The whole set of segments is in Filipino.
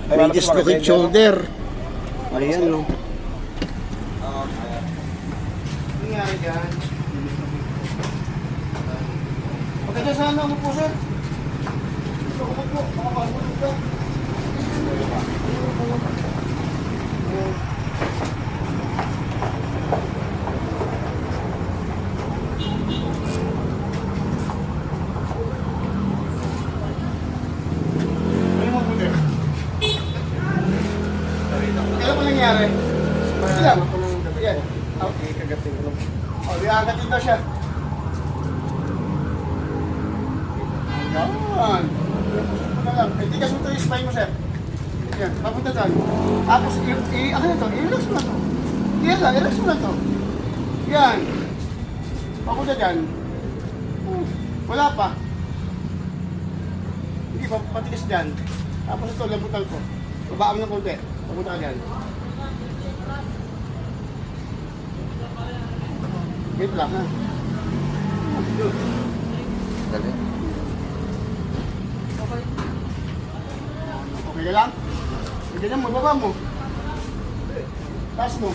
May dislocate shoulder. Ayan, no. Nangyari dyan. Maganda sana mo po, sir. Ako po, makapagulog ka. Ano mo po, sir? Kailan pa nangyari? Sila? Yan. Okay, kagating ko. O, diagatin daw siya. Yan. Ano lang, tigas mo ito yung spine mo, sir. Yan, papunta doon. Tapos, ano ito? I-relax mo na ito. Yan lang, i-relax mo na ito. Yan. Papunta dyan. Wala pa. Hindi, patigas dyan. Tapos ito, lambutan ko. Babaan mo ng konti. Papunta ka dyan. Wait lang, ha? Dali. Okay ka lang? Hindi lang, magbaba mo. Taas mo.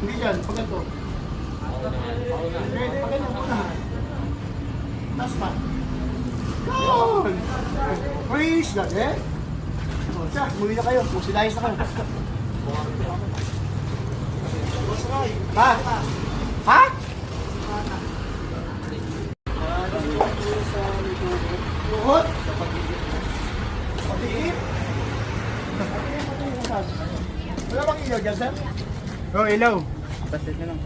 Hindi yan, pag ito. Okay, pag ito muna. Taas pa. Yun! Praise God, eh? O, siya, muli na kayo. Musilayos na kayo. Ha? Ha? Tuhod? Pag-iip? Wala bang ilaw dyan, sir? Oo, ilaw. Basit na lang.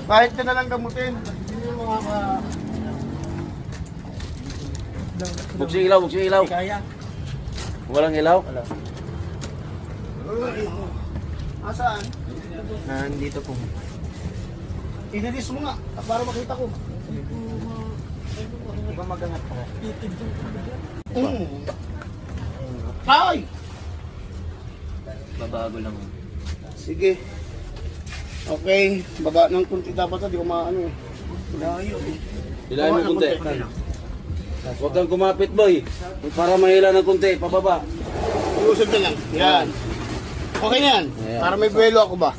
Kahit na lang gamutin. Hindi yung mga Buksi ilaw, buksi ilaw. kaya. Walang ilaw? Wala. Asaan? Nandito po. Inilis mo nga, para makita ko. Di ba magangat pa? Ay! Babago lang. Sige. Okay, baba ng kunti dapat di ko maano eh. Layo eh. Hilahin mo kunti. Huwag kang kumapit, boy. Para mahila ng kunti, pababa. Iusog na lang. Yan. Okay na yan. Ayan. Para may buwelo ako ba?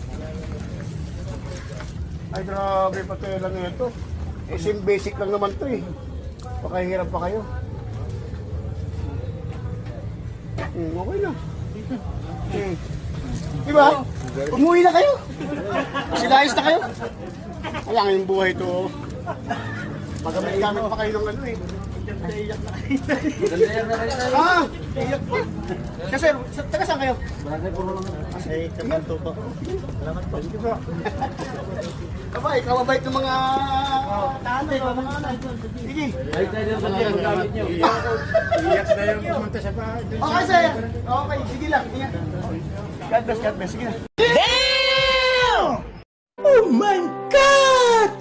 Ay, grabe pati lang ito. Eh, sim basic lang naman to eh. Pakahirap pa kayo. Okay na. Diba? Umuwi na kayo. Silayos na kayo. Wala nga yung buhay to. Pag may gamit pa kayo ng ano eh. Iyak na kayo. Ah! Iyak pa. Kasi, taga saan kayo? Kasi, kamanto pa. Salamat po. Aba, ikaw mabait ng mga tatay, mga anak. Sige. Ay, tayo na ang gamit nyo. Iyak na yung pumunta sa bahay. Okay, sir. Okay, sige lang. Ingat. God bless, God bless. Sige na. Damn! Oh my God!